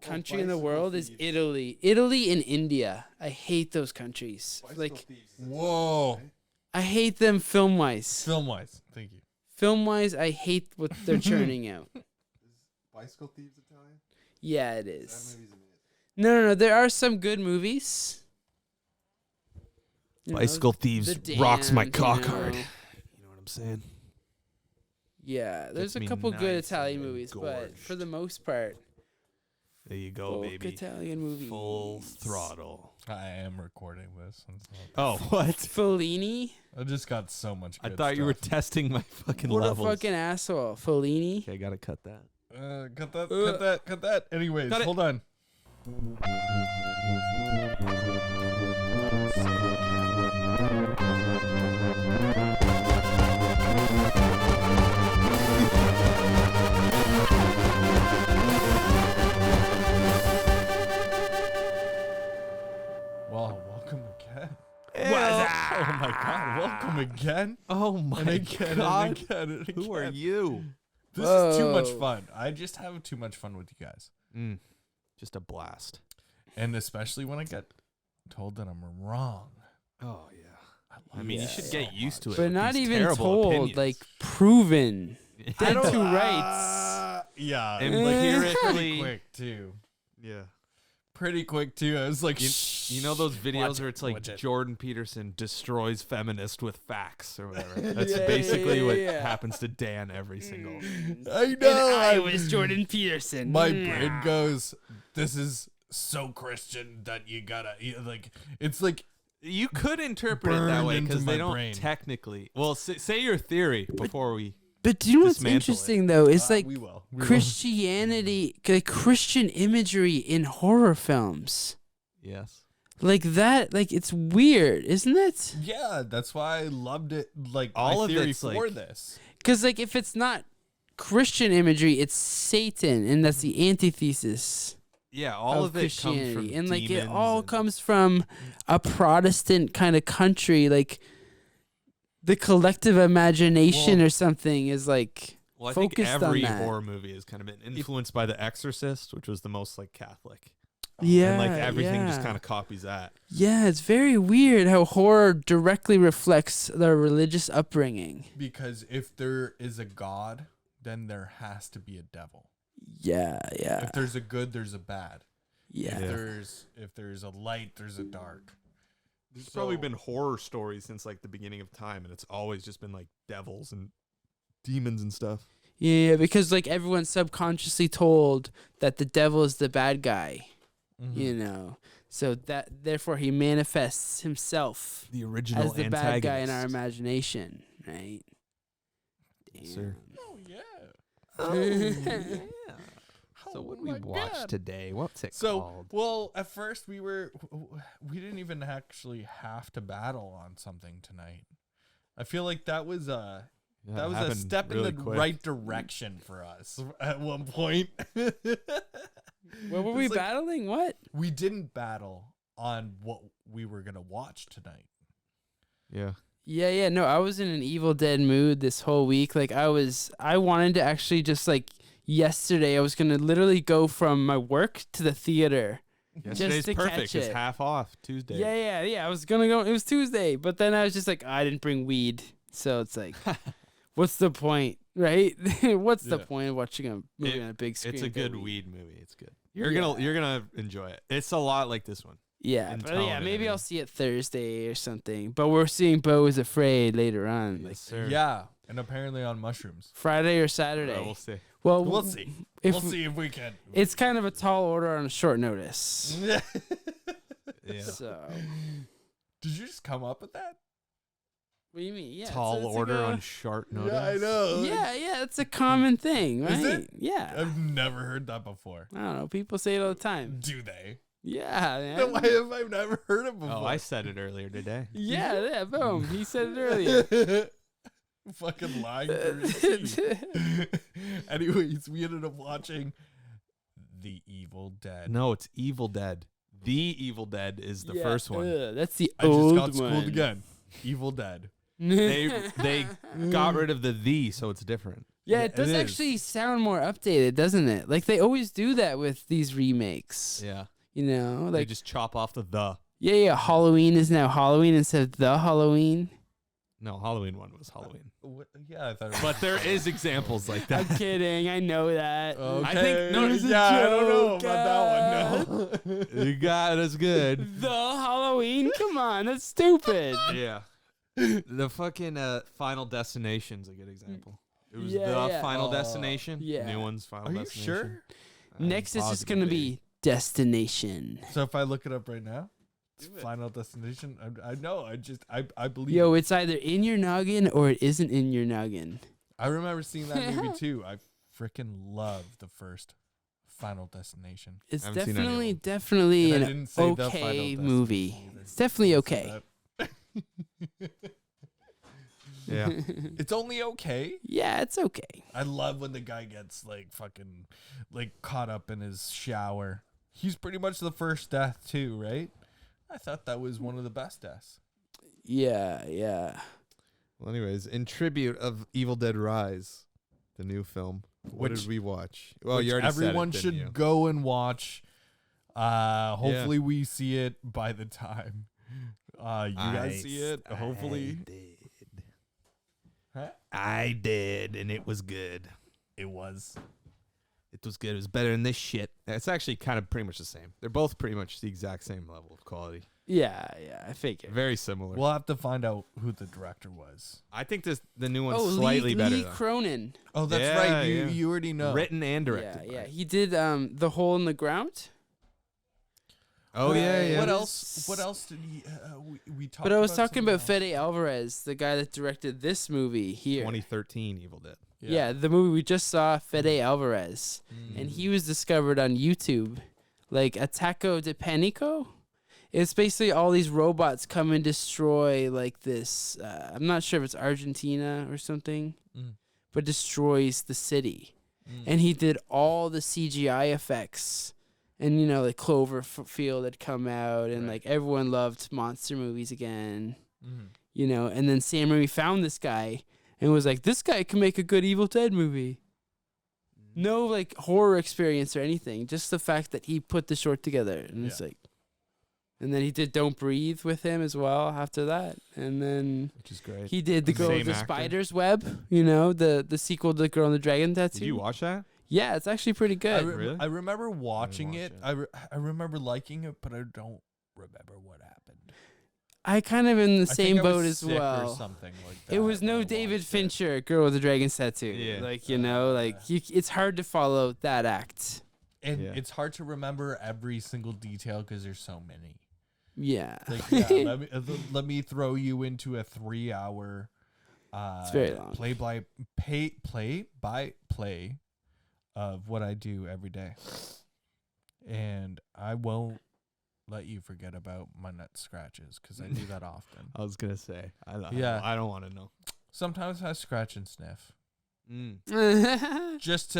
country in the world is Italy. Italy and India. I hate those countries. Whoa. I hate them film-wise. Film-wise. Thank you. Film-wise, I hate what they're churning out. Is Bicycle Thieves Italian? Yeah, it is. That movie's amazing. No. There are some good movies. Bicycle Thieves rocks my cock hard. You know what I'm saying? Yeah, there's a Gets me couple good nice Italian and movies, but engorged. for the most part, There you go, baby. Italian movies. Full throttle. I am recording this. Oh, what? Fellini? I just got so much good I thought you were stuff. testing my fucking What levels. a fucking asshole. Fellini? Okay, I gotta cut that. Cut that. Anyways, Cut it. hold on. Well, welcome again. Oh my God! Welcome again. Oh my And again God. and again and again. Who are you? This is too much Whoa. fun. I just have too much fun with you guys, Just a blast. and especially when I get told that I'm wrong. Oh yeah. I love mean, it you should so get used to it. But with not these even terrible told, opinions. like proven. I Dead don't- to rights. Yeah, Empirically- pretty quick too. yeah. Pretty quick too. I was like, You know those videos Watch where it, it's like watch it. Jordan Peterson destroys feminist with facts or whatever. That's Yeah, basically what yeah. happens to Dan every single. I know. And I was Jordan Peterson. My brain goes, this is so Christian that you gotta like. It's like You could interpret it that Burned way into because my they don't brain. technically. Well, say your theory before we. But do you know what's Dismantle it. interesting, though? It's like we will. Christianity, like Christian imagery in horror films. Yes. Like that, like it's weird, isn't it? Yeah, that's why I loved it. Like All my of theory it's for like- this. Because like if it's not Christian imagery, it's Satan, and that's the antithesis Yeah, all of it comes Christianity. from And like it demons all and- comes from a Protestant kind of country. Like the collective imagination or something is like Well, I think focused on every that. horror movie has kind of been influenced by The Exorcist, which was the most like Catholic. yeah, And like everything just yeah. kind of copies that. Yeah, it's very weird how horror directly reflects their religious upbringing. Because if there is a God, then there has to be a devil. Yeah, yeah, If there's a good, there's a bad. yeah. If there's a light, there's a dark. There's probably been horror stories since like the beginning of time, and it's always just been like devils and demons and stuff. Yeah, because like everyone's subconsciously told that the devil is the bad guy, you know. So that therefore he manifests himself The original as the bad guy in our antagonist. imagination, right? Yes, sir. Oh yeah. Oh, yeah. So what Oh we my watched God. today? What's it So, called? well, at first we didn't even actually have to battle on something tonight. I feel like that was a step in the right direction for us at one point. What were we It's like, battling? What? we didn't battle on what we were gonna watch tonight. Yeah. Yeah. No, I was in an Evil Dead mood this whole week. Like I wanted to actually just like yesterday, I was gonna literally go from my work to the theater. Yesterday's to perfect. catch It's it. half off Tuesday. Yeah. I was gonna go. It was Tuesday, but then I was just like, I didn't bring weed, so it's like, what's the point, right? What's the Yeah. point of watching a movie on a big screen? It's a with good weed? weed movie. It's good. You're gonna enjoy it. It's a lot like this one. Yeah, in but tone yeah, and maybe I'll everything. see it Thursday or something. But we're seeing Beau is Afraid later on, like sir. Yeah, and apparently on mushrooms. Friday or Saturday. We'll see. Well, We'll see. If We'll see if we can. It's kind of a tall order on short notice. Yeah. So, Did you just come up with that? what do you mean? Yeah, Tall it's like order a- on short notice. Yeah, I know. Yeah, it's a common thing, right? Is it? Yeah. I've never heard that before. I don't know. People say it all the time. Do they? Yeah, Then man. why have I never heard it before? Oh, I said it earlier today. Yeah, boom. He said it earlier. Fucking lying to receipt. Anyways, we ended up watching The Evil Dead. No, it's Evil Dead. The Evil Dead is the Yeah, first one. That's the I just old got one. schooled again. Evil Dead. They got rid of the so it's different. Yeah, it does actually sound more updated, doesn't it? Like they always do that with these remakes. Yeah. You know, like They just chop off the. Yeah. Halloween is now Halloween instead of the Halloween. No, Halloween one was Halloween. Yeah, I thought. But there is examples like that. I'm kidding. I know that. Okay. I think no, It was a I don't know joke, about that one. No. you got it. That's good. The Halloween? Come on, that's stupid. Yeah. The fucking Final Destination's a good example. It was Yeah. Final Destination. Yeah. New one's Final Are you Destination. sure? Next is just gonna be Destination. So if I look it up right now, Final Destination. I know. I believe. Yo, it's either in your noggin or it isn't in your noggin. I remember seeing that movie too. I freaking love the first Final Destination. It's I haven't seen any of definitely And I an didn't say the okay Final movie. Destination either. It's definitely Didn't say okay. that. Yeah. It's only okay. Yeah, it's okay. I love when the guy gets like fucking like caught up in his shower. He's pretty much the first death too, right? I thought that was one of the best deaths. Yeah. Well, anyways, in tribute of Evil Dead Rise, the new film, what Which- did we watch? Well, Which you already everyone said it, should didn't you? go and watch. Hopefully we see it by the time you guys see it. Hopefully. Huh? I did, and it was good. It was. It was good. It was better than this shit. It's actually kind of pretty much the same. They're both pretty much the exact same level of quality. Yeah, I figured. Very similar. We'll have to find out who the director was. I think the new one's slightly better. Lee though. Cronin. Oh, that's Yeah, right. yeah. You already know. Written and directed. Yeah. by. He did The Hole in the Ground. Oh yeah. What else? What else did he? We talked. But I was about talking about something Fede Alvarez, the guy that directed this movie here. 2013 Evil Dead. else. Yeah, the movie we just saw, Fede Alvarez. And he was discovered on YouTube. Like Ataco de Panico. It's basically all these robots come and destroy like this. I'm not sure if it's Argentina or something, but destroys the city. And he did all the CGI effects. And, you know, like Cloverfield had come out, and like everyone loved monster movies again. You know, and then Sam Raimi found this guy and was like, this guy can make a good Evil Dead movie. No, like, horror experience or anything. Just the fact that he put the short together. And it's like, and then he did Don't Breathe with him as well after that. And then Which is great. he did The Girl with Same the actor. Spider's Web, you know, the sequel to The Girl in the Dragon Tattoo. Did you watch that? Yeah, it's actually pretty good. Really? I remember watching watch it. it. I remember liking it, but I don't remember what happened. I kind of in the I same think I was boat as sick or well. something like that It was when no I David watched it. Fincher, Girl with the Dragon Tattoo. Yeah. Like, you know, like it's hard to follow that act. And Yeah. it's hard to remember every single detail because there's so many. Yeah. Like, yeah, let me throw you into a 3-hour It's very long. play by play of what I do every day. And I won't let you forget about my nut scratches because I do that often. I was gonna say. I don't want to know. Sometimes I scratch and sniff yeah, just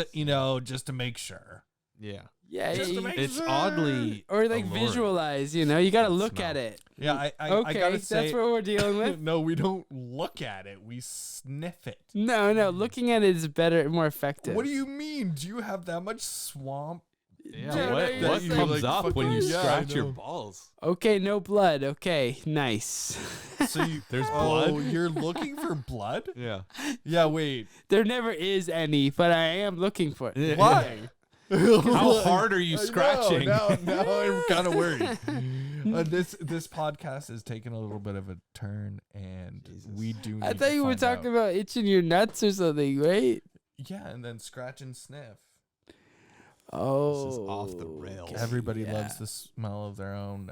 to make sure. Yeah. Just to you- make It's sure. oddly or like alluring. visualize, you know, you got to look Smell. at it. Yeah, I Okay, gotta say, that's what we're dealing with. no, we don't look at it. We sniff it. No, looking at it is better, more effective. What do you mean? Do you have that much swamp? Yeah. Dude, what I what just, comes like, up when you fucking- yeah, I scratch your know. balls? Okay, no blood. Okay, nice. So you, There's oh, blood? you're looking for blood? Yeah. Yeah, wait. There never is any, but I am looking for it. Why? How hard are you I know, scratching? Now I'm kind of worried. This podcast has taken a little bit of a turn, and we do. Need I thought you were to find talking out. about itching your nuts or something, right? Yeah, and then scratch and sniff. Oh, This is off the rails. Everybody yeah. loves the smell of their own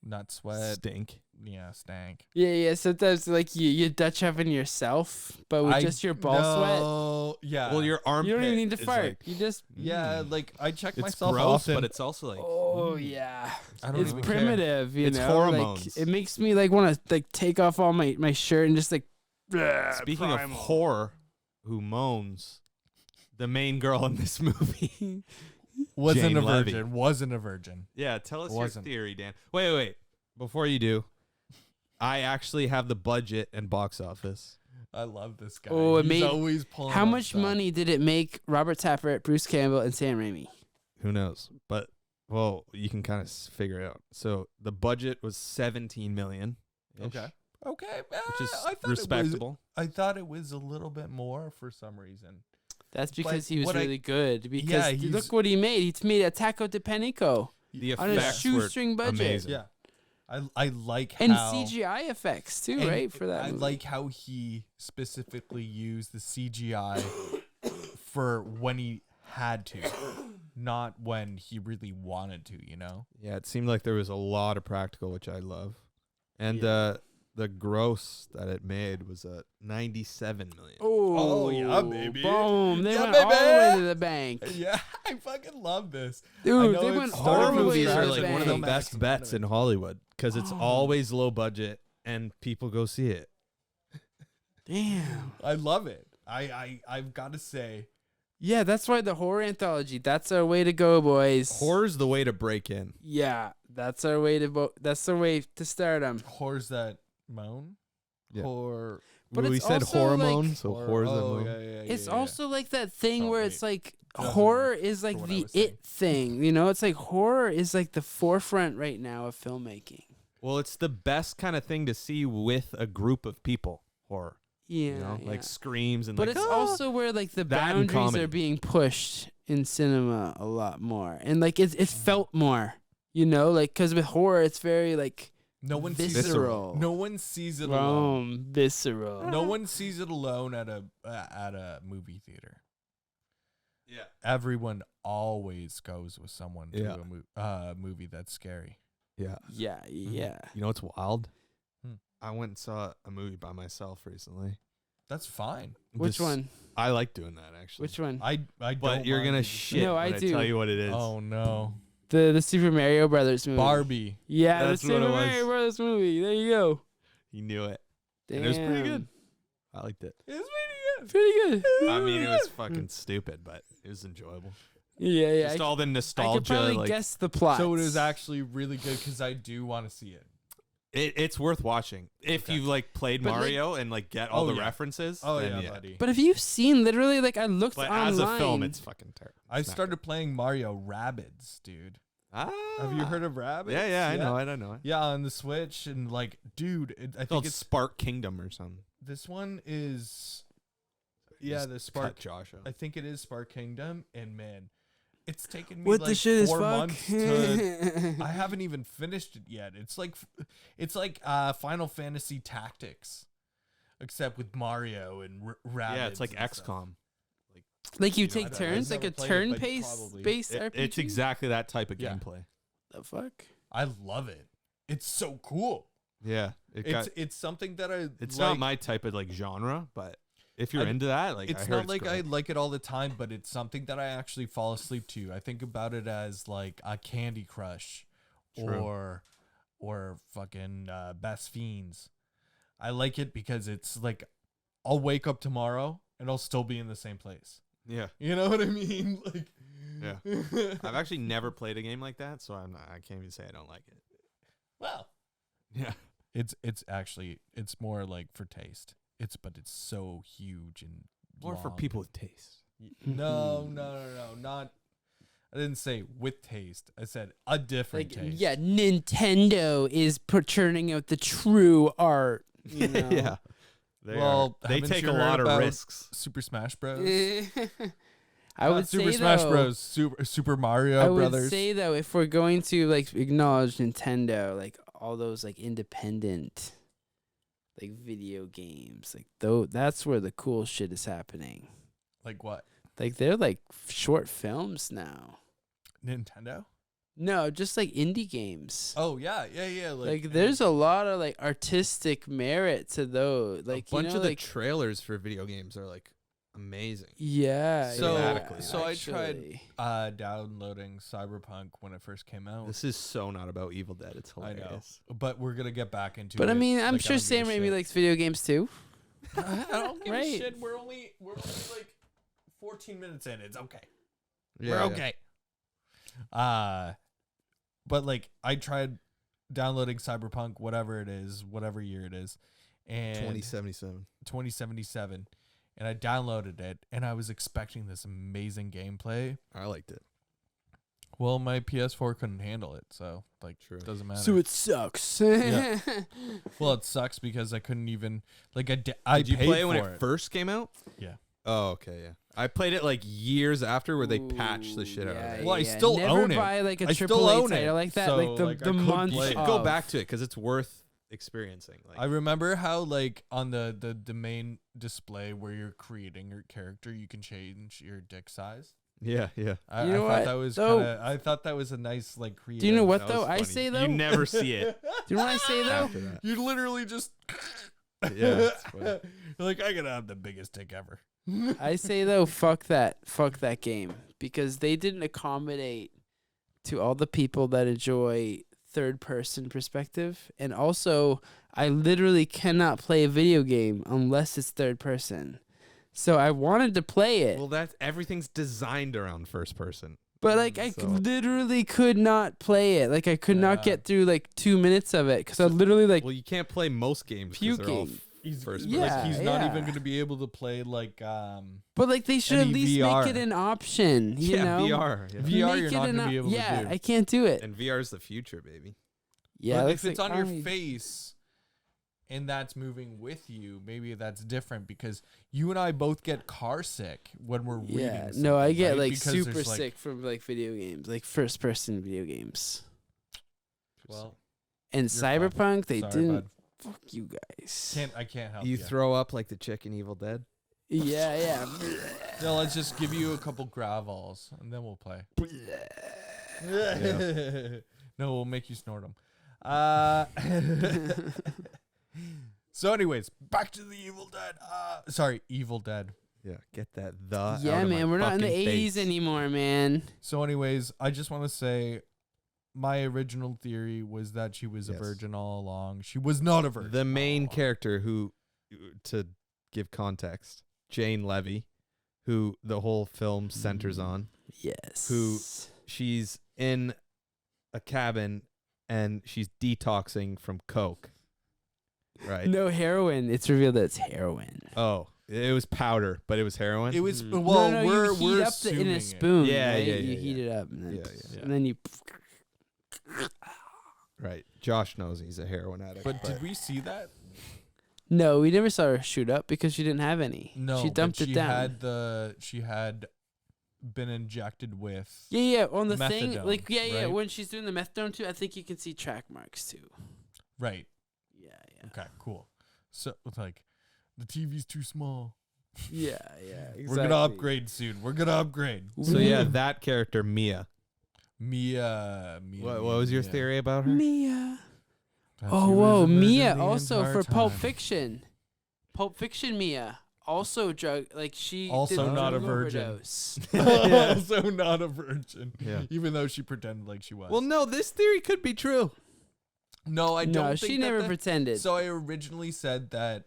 nut sweat. Stink. Yeah, stank. Yeah. Sometimes like you Dutch oven yourself, but with just your ball sweat. sweat. Yeah. Well, your armpit. You don't even need to is fart. like- You just. Yeah, like I check It's myself gross, often. but it's also like. Oh yeah. I don't It's even care. primitive, you It's know. hormones. Like, it makes me like want to like take off all my shirt and just like. Speaking of whore, who moans, the main girl in this movie. Wasn't Jane a Levy. virgin. Wasn't a virgin. Yeah, tell us Wasn't. your theory, Dan. Wait. Before you do, I actually have the budget and box office. I love this guy. Oh, it He's made- always pulling. How up much stuff. money did it make Robert Tappert, Bruce Campbell, and Sam Raimi? Who knows? But well, you can kind of figure it out. So the budget was 17 million. Okay. Okay. Which is I thought respectable. I thought it was a little bit more for some reason. That's because But he was what I- really good. Because Yeah, he's- look what he made. He made Attack de Panico The on a effects were shoestring budget. amazing. Yeah. I like And how CGI effects too, and right? For that, I movie. like how he specifically used the CGI for when he had to, not when he really wanted to. You know. Yeah, it seemed like there was a lot of practical, which I love. And Yeah. the gross that it made was 97 million. Oh, yeah, baby. Boom! They Yeah, went all the way baby. to the bank, Yeah, I fucking love this. dude. know They it's went Horror all Horror the way movies to are the like bank. one of the bank. best bets in Hollywood because it's Oh. always low budget and people go see it. Damn. I love it. I've got to say, Yeah, that's why the horror anthology. That's our way to go, boys. Horror's the way to break in. Yeah, that's our way to. That's the way to start them. horrors that moan. Yeah. Or But we it's said also hormone, like- so horrors that oh, moan. yeah, It's yeah. also like that thing Oh, where wait. it's like Doesn't horror work is like for what I the was saying. it thing, you know? It's like horror is like the forefront right now of filmmaking. Well, it's the best kind of thing to see with a group of people. Horror, Yeah, you know, yeah. like screams and But like. it's also where like the That and boundaries are comedy. being pushed in cinema a lot more, and like it felt more, you know, like because with horror it's very like no one sees visceral. it. No one sees it alone. Visceral. No one sees it alone at a movie theater. Yeah. Everyone always goes with someone to Yeah. a movie that's scary. Yeah. Yeah, yeah. You know what's wild? Hmm. I went and saw a movie by myself recently. That's fine. Which Just- one? I like doing that actually. Which one? I But don't you're mind gonna you shit No, when I I do. tell you what it is. Oh no, The Super Mario Brothers movie. Barbie. Yeah, That's the what Super it was. Mario Brothers movie. There you go. You knew it. Damn. And it was pretty good. I liked it. It's Pretty good. I mean, it was fucking stupid, but it was enjoyable. Yeah, yeah. Just all the I could nostalgia. probably like, guess the plot. So it is actually really good because I do want to see it. it's worth watching if Okay. you've like played But, like- Mario and like get all Oh, the yeah. references. Oh then yeah, buddy. But have you seen literally like I looked But online. as a film, it's fucking terrible. I started playing Mario Rabbids, dude. Have you heard of Rabbids? Yeah, yeah, I know it. I know it. Yeah, on the Switch, and like, dude, I It's called think it's Spark Kingdom or something. this one is. Yeah, Just the cut Spark. Josh out. I think it is Spark Kingdom, and man, it's taken me What like the shit is 4 fuck? months to. I haven't even finished it yet. It's like Final Fantasy Tactics, except with Mario and Rabbids. Yeah, it's like and stuff. XCOM. like you know, take I've turns, like never a played it, turn but pace probably. based RPG. It's exactly that type of Yeah. gameplay. the fuck. I love it. It's so cool. Yeah, It's something that I. it's like. not my type of like genre, but if you're I- into that, like It's I heard not like I great. like it all the time, but it's something that I actually fall asleep to. I think about it as like a Candy Crush, True. or fucking Best Fiends. I like it because it's like I'll wake up tomorrow and I'll still be in the same place. Yeah, You know what I mean? Like, yeah. I've actually never played a game like that, so I can't even say I don't like it. well, Yeah, it's actually it's more like for taste. But it's so huge and more for long. people with taste. No, not. I didn't say with taste. I said a different Like taste. yeah, Nintendo is churning out the true art. You know? Yeah, they Well, they haven't take you a heard lot of about risks. Super Smash Bros. I Not would Super say Smash though, Bros. Super Mario I would Brothers. say though, if we're going to like acknowledge Nintendo, like all those like independent, like video games, like though that's where the cool shit is happening. Like what? Like they're like short films now. Nintendo? No, just like indie games. Oh yeah. Like there's a lot of like artistic merit to those. Like a bunch you know, of the like trailers for video games are like amazing. yeah. So- yeah, so I tried- actually. downloading Cyberpunk when it first came out. This is so not about Evil Dead. It's I know, hilarious. but we're gonna get back into it. But I mean, I'm Like, sure don't give Sam a Raimi shit. likes video games too. I don't give Right. a shit. We're only like 14 minutes in. It's okay. Yeah, We're yeah. okay. But like I tried downloading Cyberpunk, whatever it is, whatever year it is, and 2077, and I downloaded it, and I was expecting this amazing gameplay. I liked it. Well, my PS4 couldn't handle it, so like, True. it doesn't matter. So it sucks. Yeah. Well, it sucks because I couldn't even like I Did you paid play it when for it first came out? Yeah. Oh, okay, yeah. I played it like years after, where they patched the shit out of it. Well, I still Never own it. buy like a I still AAA own title it, like that. so, like the like, I the could month. play You it. should go of. back to it because it's worth experiencing. Like, I remember how like on the main display where you're creating your character, you can change your dick size. yeah. I You know thought what, that was though? kinda, I thought that was a nice like creative. Do you know what That though? was I funny. say though. You never see it Do you know what I say though? after that. You literally just Yeah, it's funny. You're like, I gotta have the biggest dick ever. I say though, fuck that game, because they didn't accommodate to all the people that enjoy third person perspective, and also I literally cannot play a video game unless it's third person. So I wanted to play it, Well, everything's designed around first person. but like I so- literally could not play it. Like I could not Yeah. get through like 2 minutes of it because I literally like Well, you can't play most games because they're all puking. first Yeah, Like he's not yeah. even gonna be able to play like But like they should at any least VR. make it an option. You yeah, know, VR. Yeah. VR Make you're it not an gonna be able yeah, to do. I can't do it. And VR is the future, baby. Yeah, But looks if it's like on your I- face and that's moving with you, maybe that's different because you and I both get car sick when we're reading. Yeah, something, no, I get right? like Because super there's, like, sick from like video games, like first person video games. Well, And You're fine. Cyberpunk, they sorry, didn't. bud. Fuck you guys. I can't help You you. throw up like the chick in Evil Dead. Yeah. No, let's just give you a couple gravels and then we'll play. No, we'll make you snort them. So, anyways, back to the Evil Dead. Sorry, Evil Dead. Yeah, get that the. out Yeah, of my man, we're not in the fucking 80s face. anymore, man. So, anyways, I just want to say my original theory was that she was a Yes. virgin all along. She was not a virgin. The main all along. character who, to give context, Jane Levy, who the whole film centers on. Yes. Who- She's in a cabin and she's detoxing from coke. Right. No heroin. It's revealed that it's heroin. Oh, it was powder, but it was heroin. It was Mm. well. no, we're you heat we're up in assuming a it. spoon. Yeah, right? yeah, You yeah, heat yeah. it up, and then, Yeah. and then you. Right. Josh knows he's a heroin addict. But did we see that? No, we never saw her shoot up because she didn't have any. No, she but dumped it down. She had been injected with. Yeah, on the thing, methadone, like yeah, right? when she's doing the methadone too, I think you can see track marks too. Right. Yeah. Okay. Cool. So like, the TV's too small. Yeah, exactly. We're gonna upgrade soon. We're gonna upgrade. So yeah, that character Mia. Mia. What was your Mia. theory about her? Mia. That Oh, she was whoa, a virgin Mia the also entire for Pulp time. Fiction. Pulp Fiction Mia also drug like she Also did not a drug virgin. overdose. Also not a virgin. Yeah. Even though she pretended like she was. Well, no, this theory could be true. no, I don't. No, think she that never pretended. So I originally said that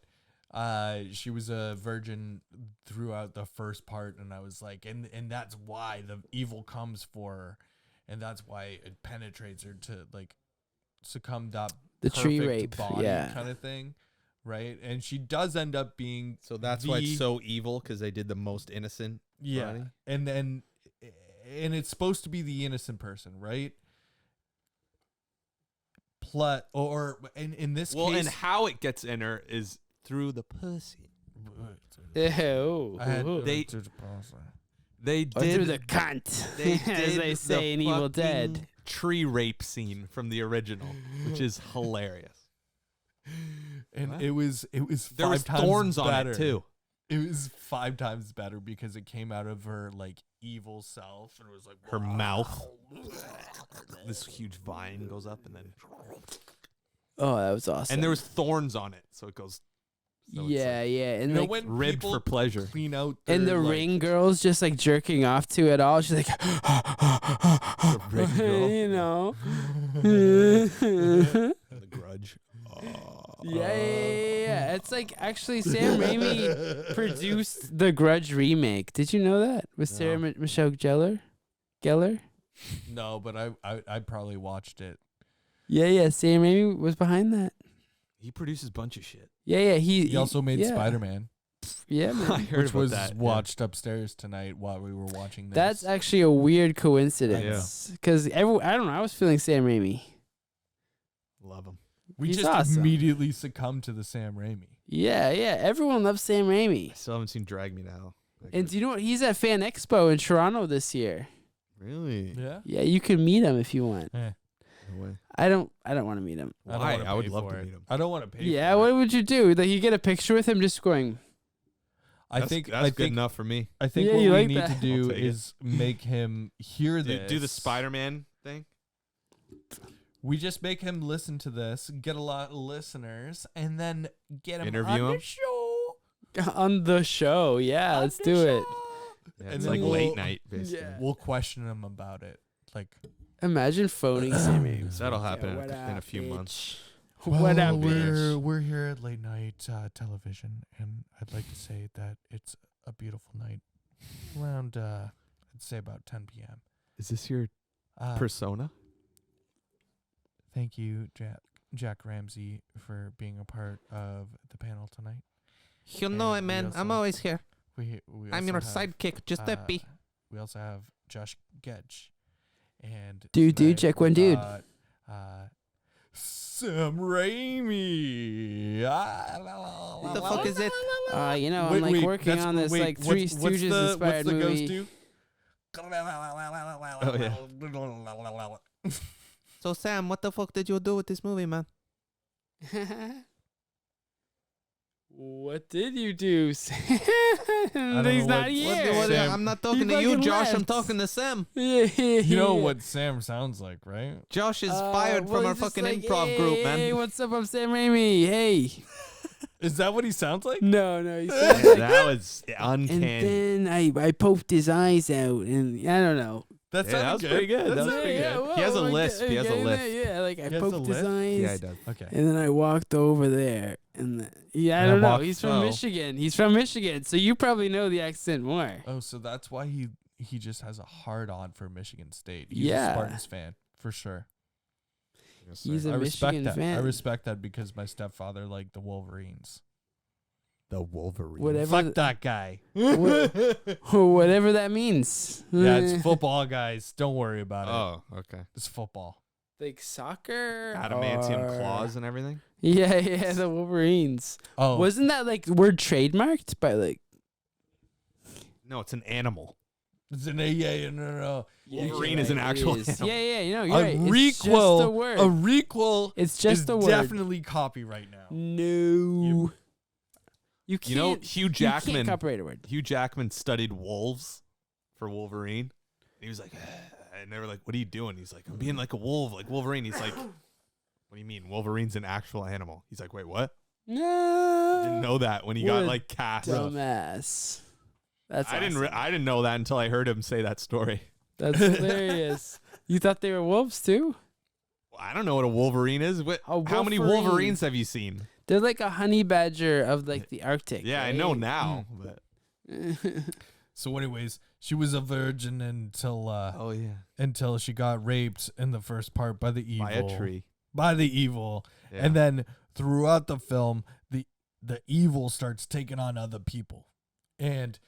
she was a virgin throughout the first part, and I was like, and that's why the evil comes for her, and that's why it penetrates her to like succumb that The tree perfect rape, body yeah. kind of thing, right? And she does end up being So that's why it's so evil, because they did the most innocent. yeah, body? and it's supposed to be the innocent person, right? Or in this Well, case, and how it gets in her is through the pussy. Ew. I had They- They Or through did the cunt, they as did they the say in Evil fucking Dead. tree rape scene from the original, which is hilarious. and What? it was There 5 was times thorns better. on it too. It was 5 times better because it came out of her like evil self, and it was like Her mouth. This huge vine goes up, and then Oh, that was awesome. and there was thorns on it, so it goes. So it's yeah, and You know like, when ribbed people for pleasure. clean out and the their, like, ring girl's just like jerking off to it all. She's like, ring girl. you know. The Grudge. Yeah. It's like actually Sam Raimi produced the Grudge remake. Did you know that with Sarah Michelle Gellar? No, but I probably watched it. Yeah. Sam Raimi was behind that. He produces a bunch of shit. Yeah. He also made yeah. Spider-Man. Yeah, man. Which was watched upstairs tonight while we were watching this. That's actually a weird coincidence. Because I don't know. I was feeling Sam Raimi. Love him. We He's just awesome. immediately succumbed to the Sam Raimi. Yeah. Everyone loves Sam Raimi. I still haven't seen Drag Me Now. And do you know what? He's at Fan Expo in Toronto this year. Really? Yeah. Yeah, you can meet him if you want. Eh. No way. I don't want to meet him. Why? I would love to meet him. I don't want to pay. Yeah, for what it. would you do? Like, you get a picture with him just going. That's good enough for me. I think Yeah, what you we like need that. to do I'll take it. is make him hear this. Do the Spider-Man thing. We just make him listen to this, get a lot of listeners, and then get him Interview on him? the show. On the show. Yeah, let's do it. Yeah, And it's then like we'll- late night, basically. Yeah. We'll question him about it. Like, Imagine phoning Sam Raimi. That'll happen what in a up, few bitch? months. What up, we're bitch? we're here at late night television, and I'd like to say that it's a beautiful night. Around, I'd say about 10 p.m. Is this your persona? Thank you, Jack Ramsey, for being a part of the panel tonight. You know it, And man. we I'm also- always here. We I'm also your have, sidekick, Giuseppe. We also have Josh Gedge. And Dude, tonight check we one dude. got, Sam Raimi. What the fuck is it? You know, I'm like working on this like Three Stooges inspired movie. do? Oh, yeah. So, Sam, what the fuck did you do with this movie, man? What did you do, Sam? know He's what- not what here. Sam- I'm not talking to you, fucking Josh. I'm left. talking to Sam. You know what Sam sounds like, right? Josh is fired from our fucking improv group, man. Hey, what's up? I'm Sam Raimi. Hey. Is that what he sounds like? No, he sounds like. That was And uncanny. then I poked his eyes out, and I don't know. That Yeah, sounded that was pretty good. That was pretty good. whoa, He has a like, lisp. He has a getting lisp. that, yeah, like I He has a poked his lisp? eyes. Yeah, he does. Okay. And then I walked over there, and I And I don't know. walked- He's from oh. Michigan. He's from Michigan, so you probably know the accent more. Oh, so that's why he just has a hard on for Michigan State. He's Yeah. a Spartans fan for sure. He's a I respect Michigan that. fan. I respect that because my stepfather liked the Wolverines. The Wolverine. Whatever. Fuck that guy. Whatever that means. Yeah, it's football, guys. Don't worry about it. Oh, okay. It's football. Like soccer. Adamantium or- claws and everything. Yeah, the Wolverines. Oh, Wasn't that like word trademarked by like? No, it's an animal. it's an no. Wolverine you're is an right, it actual is. animal. Yeah, you know, you're A right. It's just a requel. word. A requel. It's just is a word. definitely copyright now. No. You can't. You know, Hugh You Jackman. can't copyright a word. Hugh Jackman studied wolves for Wolverine. He was like, and they were like, "What are you doing?" He's like, "I'm being like a wolf, like Wolverine." He's like, "What do you mean? Wolverine's an actual animal?" He's like, "Wait, what?" No. Didn't know that when he What got a like cast. Dumbass. That's I awesome. I didn't know that until I heard him say that story. That's hilarious. You thought they were wolves too? Well, I don't know what a Wolverine is. How many Wolverine. Wolverines have you seen? They're like a honey badger of like the Arctic. Yeah, I know now. But So, anyways, she was a virgin until oh yeah, until she got raped in the first part by the evil. by a tree. By the evil. Yeah. And then throughout the film, the evil starts taking on other people. And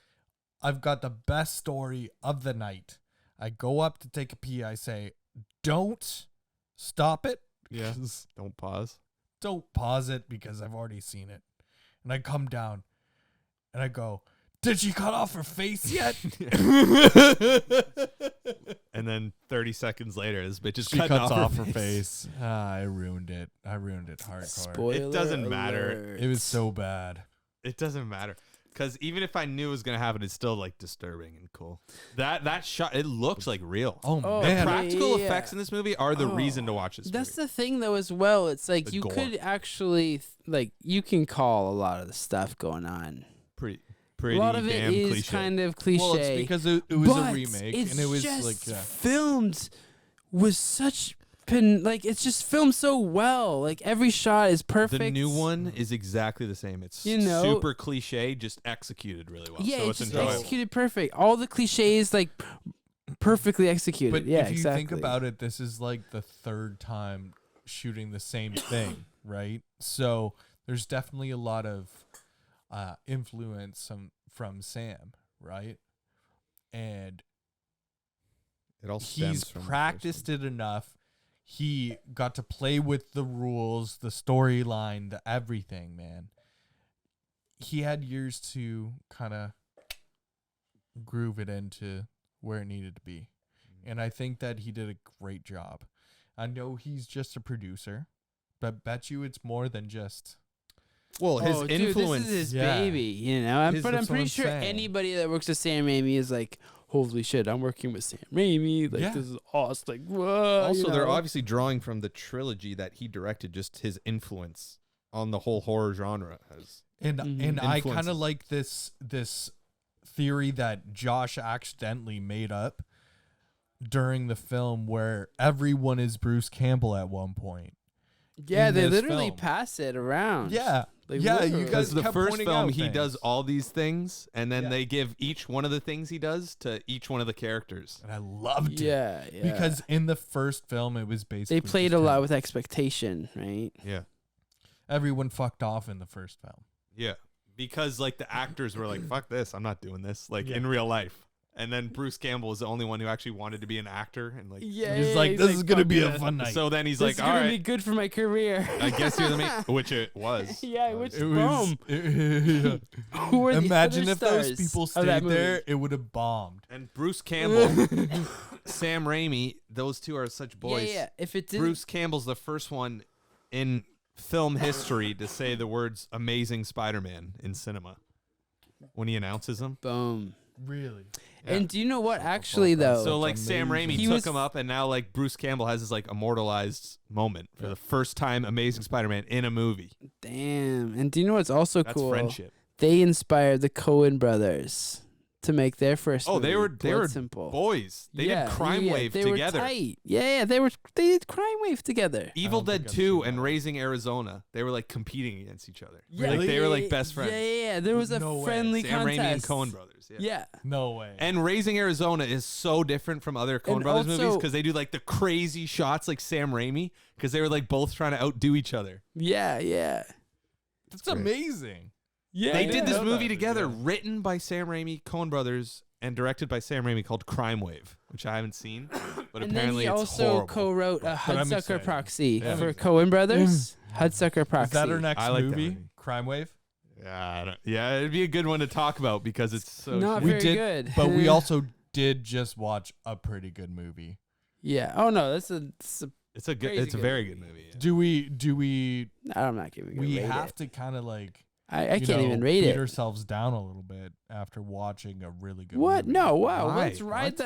I've got the best story of the night. I go up to take a pee. I say, "Don't stop it." Yeah. because- Don't pause. Don't pause it because I've already seen it. And I come down and I go, "Did she cut off her face yet?" And then 30 seconds later, this bitch is She cutting cuts off her face. face. I ruined it. I ruined it hardcore. Spoiler doesn't matter. alert. It was so bad. It doesn't matter. Because even if I knew it was going to happen, it's still like disturbing and cool. That shot, it looks like real. Oh, Oh, The man. practical yeah. effects in this movie are the Oh, reason to watch this That's movie. the thing though as well. It's like The you gore. could actually like you can call a lot of the stuff going on. Pretty A lot of it damn is cliche. kind of cliche. Well, it's because it was but a remake, it's and it was just like filmed with such it's just filmed so well. Like every shot is perfect. The new one is exactly the same. It's You know- super cliche, just executed really well. Yeah, so it's it's just enjoyable. executed perfect. All the cliches perfectly executed. But yeah, if you exactly. think about it, this is like the third time shooting the same thing, right? So there's definitely a lot of influence from Sam, right? And It all stems he's from the first practiced it enough. He got to play with the rules, the storyline, the everything, man. He had years to kind of groove it into where it needed to be. And I think that he did a great job. I know he's just a producer, but bet you it's more than just... Well, his dude, influence. this is his Yeah. baby, you know. His- But I'm that's what pretty I'm sure saying. anybody that works with Sam Raimi is like, holy shit, I'm working with Sam Raimi. Like, Yeah. this is awesome. Like, whoa. Also, you they're know? obviously drawing from the trilogy that he directed, just his influence on the whole horror genre has. And Mhm. and I kind Influences. of like this theory that Josh accidentally made up during the film, where everyone is Bruce Campbell at one point. Yeah, in they this literally film. pass it around. Yeah, Like, yeah, literally. you Because guys the kept first pointing film, out he things. does all these things, and then Yeah. they give each one of the things he does to each one of the characters. And I loved it. Yeah, yeah. Because in the first film, it was basically they played just a lot him. with expectation, right? Yeah. Everyone fucked off in the first film. Yeah. Because, like, the actors were like, fuck this, I'm not doing this, like, Yeah. in real life. And then Bruce Campbell was the only one who actually wanted to be an actor. And, like, Yeah, He's like, this is gonna fuck be a it. fun night. so then he's This like, is all gonna be right, good for my career. I guess you're the main, which it was. Yeah, which It was. boom. Who were the Imagine other if those stars people of that stayed there, movie? it would have bombed. And Bruce Campbell, Sam Raimi, those two are such boys. Yeah. If it didn't, Bruce Campbell's the first one in film history to say the words "Amazing Spider-Man" in cinema when he announces them. boom. Really? And do you know what? Actually, though, So like Sam Raimi He took was- him up, and now like Bruce Campbell has this like immortalized moment for the first time. Amazing Spider-Man in a movie. damn. And do you know what's also That's cool? friendship. They inspired the Coen brothers to make their first. Oh, movie, they were Blood Simple. boys. They Yeah, did Crime yeah, Wave they together. Were tight. Yeah, they did Crime Wave together. Evil don't think Dead I've 2 seen and that. Raising Arizona. They were like competing against each other. Yeah, Like they were like best friends. Yeah. There was a No way. friendly Sam Raimi and contest. Coen brothers. Yeah. Yeah. No way. And Raising Arizona is so different from other Coen And brothers movies also- because they do like the crazy shots like Sam Raimi because they were like both trying to outdo each other. Yeah. That's great. amazing. Yeah. They I did didn't this know movie that, together, yeah. written by Sam Raimi, Coen brothers, and directed by Sam Raimi, called Crime Wave, which I haven't seen, but And then apparently he it's also horrible. co-wrote I'm Hudsucker excited. Proxy Yeah. for Coen Brothers. Hudsucker Proxy. Is that our next I like that movie? movie. Crime Wave? Yeah, it'd be a good one to talk about because it's so. Not We very did, good. but we also did just watch a pretty good movie. Yeah. Oh no, that's a. It's a good. Crazy It's a good very movie. good movie. Yeah. Do we I'm not giving. we rate have it. to kind of like I you can't know, even rate beat it. ourselves down a little bit after watching a really good What? movie. No. Wow. Why? Let's ride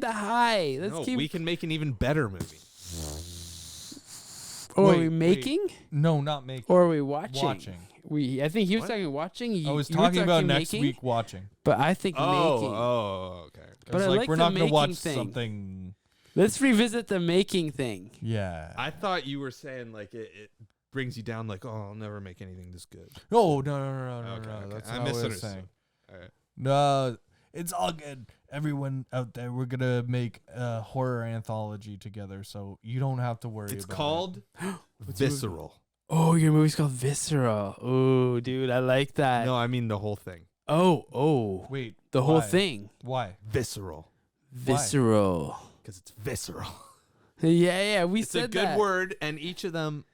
the high. Let's No, keep. we can make an even better movie. Or are Wait, we making? No, not making. Or are we watching? Watching. I think he was What? talking watching. You, I was you were talking about next making, week watching. but I think making. Okay. But It's I like like we're the not gonna watch making thing. something. Let's revisit the making thing. Yeah. I thought you were saying like it brings you down, like, oh, I'll never make anything this good. No. Okay, I That's not what I was misunderstood. saying. All right. No, it's all good. Everyone out there, we're gonna make a horror anthology together, so you don't have to worry. It's about called Visceral. Oh, your movie's called Visceral. Oh, dude, I like that. No, I mean the whole thing. Oh. Wait, The whole why? thing. Why? Visceral. Visceral. Because it's visceral. Yeah, we It's said a good that. word, and each of them.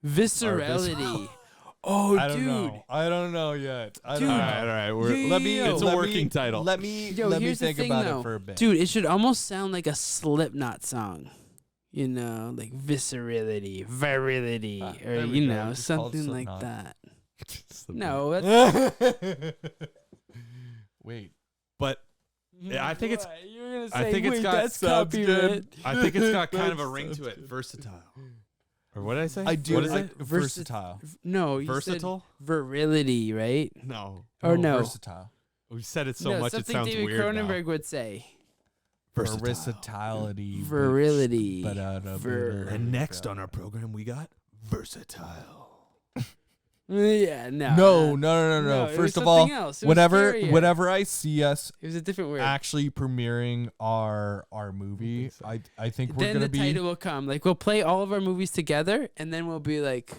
Viscerality. Oh, I don't dude. know. I don't know yet. I Dude. don't All know. right, all right. Yeah, Let me. yeah, It's a Let working me- title. Let me Yo, let me here's the think thing, about though. it for a bit. Dude, it should almost sound like a Slipknot song. You know, like viscerality, virility, Ah, or, there we you go. know, Just call it something like Slipknot. that. It's the- No, that's. Wait. but I think it's- What? You were gonna I say, think it's wait, got- that's sounds copyright. good. I think it's got kind of a That ring to sounds it. good. Versatile. Or what did I say? I do What is like it? versatile. No, you Versatile? said virility, right? No. Or no? Versatile. We said it so no, much it something sounds David weird Cronenberg now. would say. Versatility. Virility. But Ver- And next on our program, we got Versatile. Yeah, No. it was First of all, something else. It was scarier. whenever I see us It was a different word. actually premiering our movie, I think we're Then gonna the be. title will come. Like we'll play all of our movies together, and then we'll be like,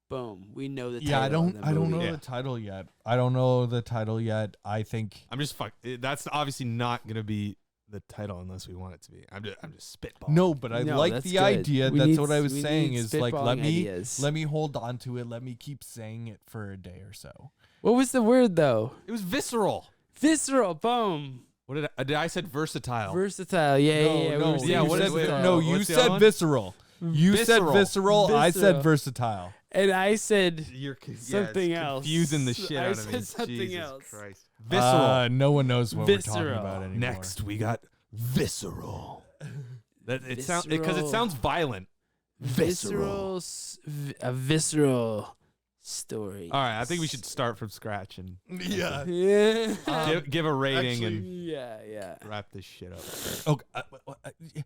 boom, we know the title. Yeah, I don't know Yeah. the title yet. I don't know the title yet. I think I'm just that's obviously not gonna be the title unless we want it to be. I'm just spitballing. no, but I No, like that's the good. idea. We That's need- what I was we saying need is like spitballing ideas. let me hold on to it. Let me keep saying it for a day or so. What was the word though? It was visceral. Visceral. Boom. What did I said versatile? Versatile. Yeah. No, We no, were saying yeah, what is- versatile. no, what's you the said other one? visceral. You said Visceral. visceral. I said Visceral. versatile. And I said You're something else. confusing the shit I out of said me. something Jesus else. Christ. Visceral. No one knows what we're talking Visceral. about anymore. Next, we got visceral. That it sounds because it Visceral. sounds violent. A visceral story. All right, I think we should start from scratch and Yeah. Yeah. give a rating actually- and yeah. wrap this shit up. Okay.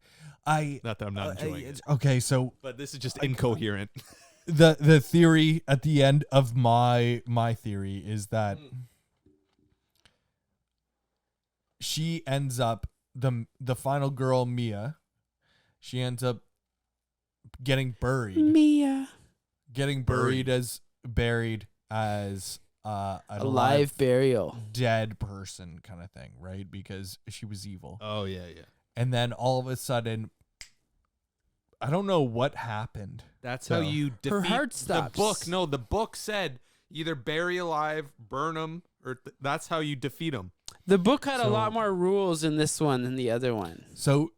I Not that I'm not enjoying it, okay. So but this is just incoherent. the theory at the end of my theory is that she ends up the final girl Mia. She ends up getting buried. Mia. Buried as an Alive burial. dead person kind of thing, right? Because she was evil. Oh yeah. And then all of a sudden, I don't know what happened. That's So- how you defeat Her heart the stops. book. No, the book said either bury alive, burn them, or that's how you defeat them. The book had a So- lot more rules in this one than the other one. So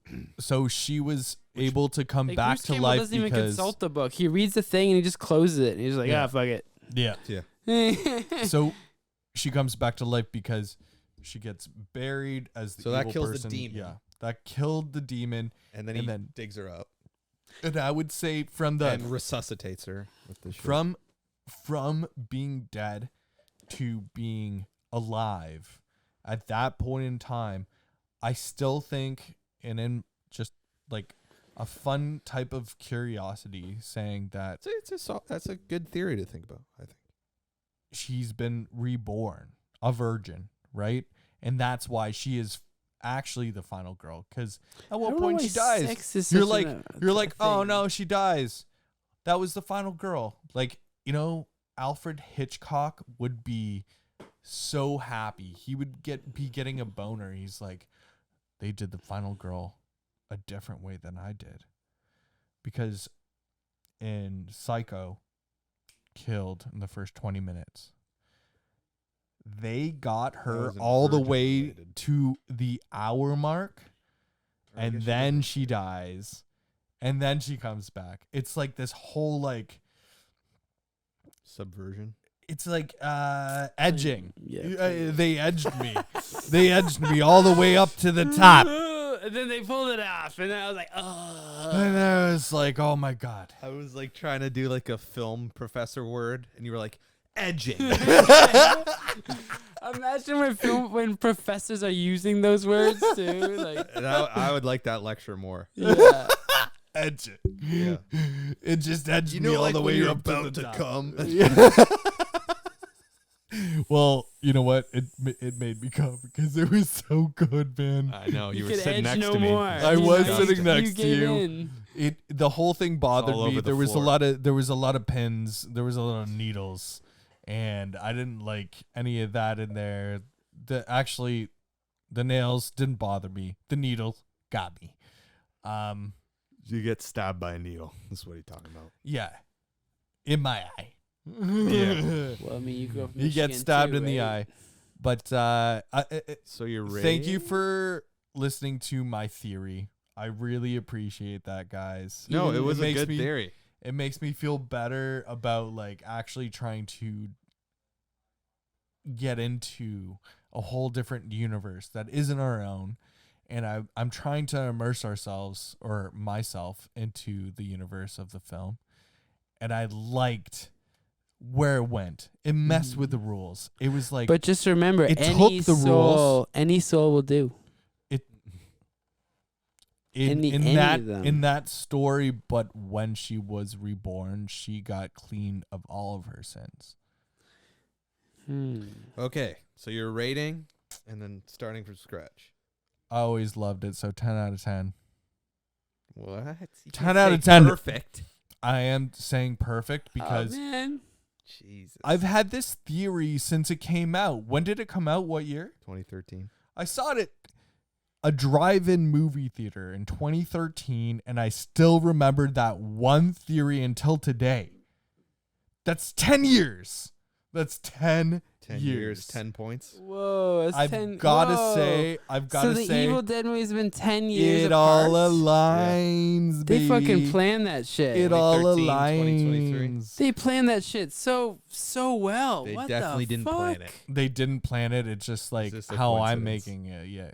she was able to come Like back Bruce to Campbell life doesn't even because consult the book. He reads the thing and he just closes it. And he's like, Yeah. fuck it. yeah. Yeah. So she comes back to life because she gets buried as the So that evil kills the person. demon. Yeah, that killed the demon. And then And he then- digs her up And I would say from the and resuscitates her with the shit. from being dead to being alive at that point in time, I still think, and in just like a fun type of curiosity, saying that That's a good theory to think about, I think. she's been reborn, a virgin, right? And that's why she is actually the final girl. Because at what point she dies, you're like, oh no, she dies. That was the final girl. Like, Alfred Hitchcock would be so happy. He would be getting a boner. He's like, they did the final girl a different way than I did. Because in Psycho, killed in the first 20 minutes. They got her wasn't all the virgin way related. to the hour mark, I and guess she then didn't. she dies, and then she comes back. It's like this whole Subversion. it's like edging. Yeah. They edged me. They edged me all the way up to the top. And then they pulled it off. And then I was like, oh. And I was like, oh my God. I was like trying to do like a film professor word, and you were like, edging. Imagine when professors are using those words too. Like, And I would like that lecture more. yeah. Edge it. Yeah. It just edged me all the way up to the top. come. Well, you know what? It made me come because it was so good, man. I know you, were could sitting edge next no to me. more. I You was know, sitting next to gave you. in. The whole thing bothered all me. over the There was floor. a lot of pins. There was a lot of needles, and I didn't like any of that in there. The nails didn't bother me. The needles got me. You get stabbed by a needle. That's what he's talking about. Yeah, in my eye. Yeah. Well, I mean, you grew up in You get Michigan stabbed too, in the right? eye. But So you're thank you for listening to my theory. I really appreciate that, guys. No, it was a makes good me- theory. It makes me feel better about actually trying to get into a whole different universe that isn't our own. And I'm trying to immerse ourselves or myself into the universe of the film. And I liked where it went. It messed with the rules. It was like But just remember, it any took the soul, rules. any soul will do. in any that of them. in that story, but when she was reborn, she got clean of all of her sins. Okay, so you're rating and then starting from scratch. I always loved it, so 10 out of 10. What? You 10 can't out say of 10. Perfect. I am saying perfect because oh, man. Jesus. I've had this theory since it came out. When did it come out? What year? 2013. I saw it at a drive-in movie theater in 2013, and I still remembered that one theory until today. That's 10 years. That's 10 years, 10 points. Whoa, that's I've 10. got to whoa. say, So the Evil Dead movie's been 10 years it apart? all aligns, They baby. fucking planned that shit. It all 2023. aligns. They planned that shit so well. They what definitely the didn't fuck? plan it. They didn't plan it. It's just like just a how I'm coincidence. making it. Yeah.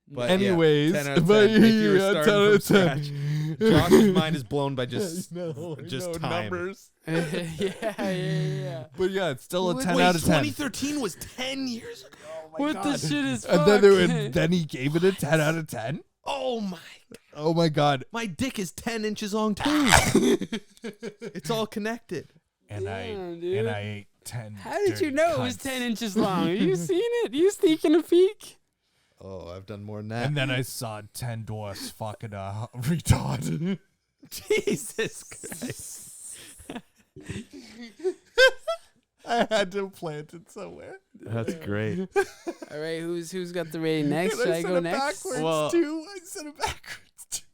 But Anyways, 10 out of but 10. If you were yeah, starting 10 out from of 10. scratch, Josh's mind is blown by just time. numbers. yeah. But yeah, it's still a Wait, 10 out of 10. 2013 was 10 years ago. What the shit is And then he gave it a 10 out of 10. Oh my! Oh my god. My dick is 10 inches long too. It's all connected. And Damn, I ate 10. How did you dirty know it was cunts. 10 inches long? Have you seen it? You sneaking a peek? Oh, I've done more than that. And then I saw 10 dwarfs fucking a retard. Jesus Christ! I had to plant it somewhere. That's great. All right, who's got the rating next? And Should I said go it next? backwards Well- too. I said it backwards too.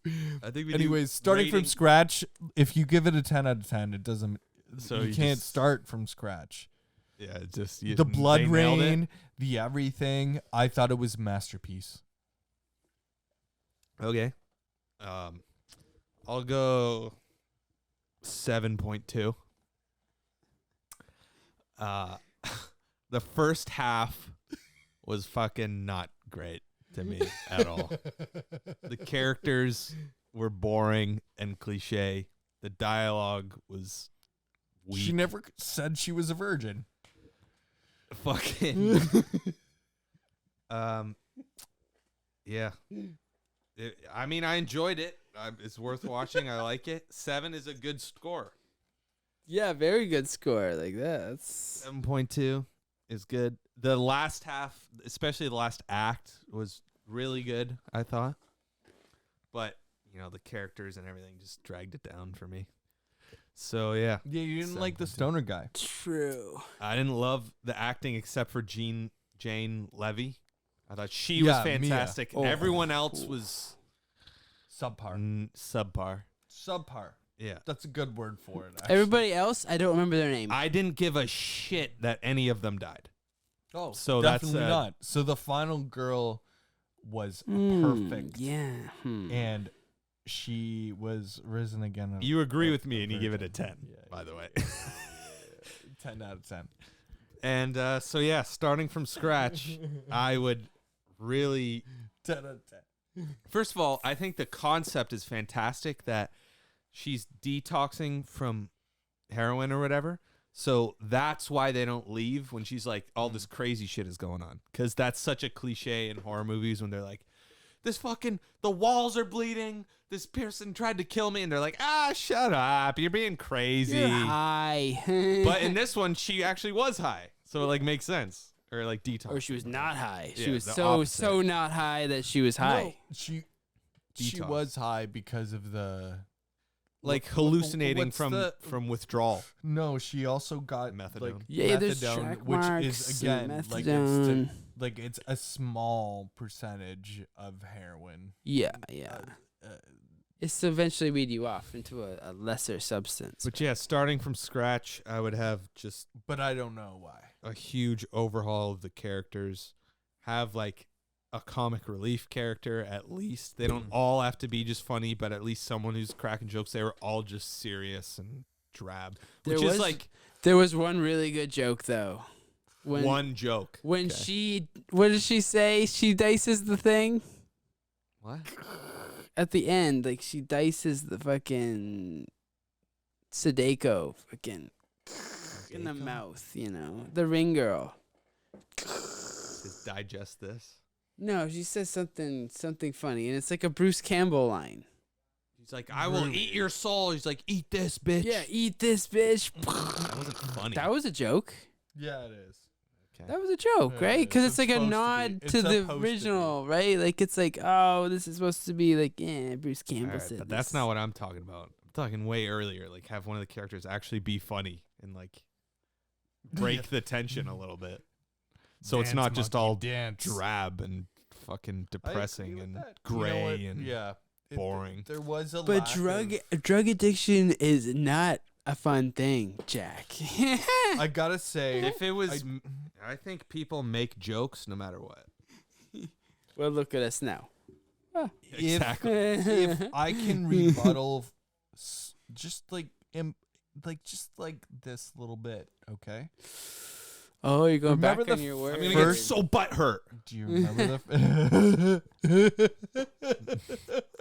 I think we Anyways, starting from scratch, if you give it a 10 out of 10, it doesn't. So you can't start from scratch. Yeah, it's just The blood they nailed it. rain, the everything. I thought it was a masterpiece. Okay. I'll go 7.2. The first half was fucking not great to me at all. The characters were boring and cliche. The dialogue was weak. She never said she was a virgin. Fucking yeah. I mean, I enjoyed it. It's worth watching. I like it. 7 is a good score. Yeah, very good score. Like that. That's 7.2 is good. The last half, especially the last act, was really good, I thought. But, you know, the characters and everything just dragged it down for me. So, yeah. Yeah, you didn't like the 7.2. stoner guy. true. I didn't love the acting except for Jane Levy. I thought she was Yeah, Mia. fantastic. Oh. Everyone else was Subpar. subpar. Subpar. Yeah. That's a good word for it. Actually. Everybody else, I don't remember their name. I didn't give a shit that any of them died. Oh, So that's, definitely not. So the final girl was perfect. Yeah. And she was risen again. You agree a- with me a and you give it a virgin. 10, by the way. 10 out of 10. And so, yeah, starting from scratch, I would really... 10 out of 10. First of all, I think the concept is fantastic that she's detoxing from heroin or whatever. So that's why they don't leave when she's like, all this crazy shit is going on. Because that's such a cliche in horror movies when they're like, the walls are bleeding. This person tried to kill me. And they're like, shut up. You're being crazy. You're high. But in this one, she actually was high. So it like makes sense. Or like detox. or she was not high. She Yeah, was the so opposite. not high that she was high. No, she Detox. was high because of the... Like hallucinating what's the- from withdrawal. No, she also got Methadone. like Yeah, there's methadone, track which marks is and again methadone. like it's a small percentage of heroin. Yeah. Uh, It's to eventually weed you off into a lesser substance. But yeah, starting from scratch, I would have just but I don't know why. a huge overhaul of the characters. Have like a comic relief character at least. They don't all have to be just funny, but at least someone who's cracking jokes. They were all just serious and drab. Which is like There was one really good joke though. one joke. When Okay. what did she say? She dices the thing What? at the end. Like she dices the fucking Sadako fucking in the Sadako? mouth. You know, the ring girl. Just digest this. No, she says something funny, and it's like a Bruce Campbell line. He's like, I will eat your soul. He's like, eat this, bitch. Yeah, eat this, bitch. That wasn't funny. That was a joke. Yeah, it is. Okay. That was a joke, Yeah, right? Because it's like a supposed to nod be. to It's the supposed to original, right? Like it's like, oh, this is supposed to be like, yeah, Bruce All Campbell right, said but this. that's not what I'm talking about. I'm talking way earlier. Like, have one of the characters actually be funny and like break the tension a little bit. So it's Dance, not just monkey, all dance. drab and fucking depressing with and that. gray and yeah, boring. There was a But lack drug addiction is not a fun thing, Jack. I gotta say, If it was, I think people make jokes no matter what. Well, look at us now. Exactly. if I can rebuttal just like this little bit, okay? Oh, you're going Remember back the on your word. I'm gonna First- get so butthurt. Do you remember the?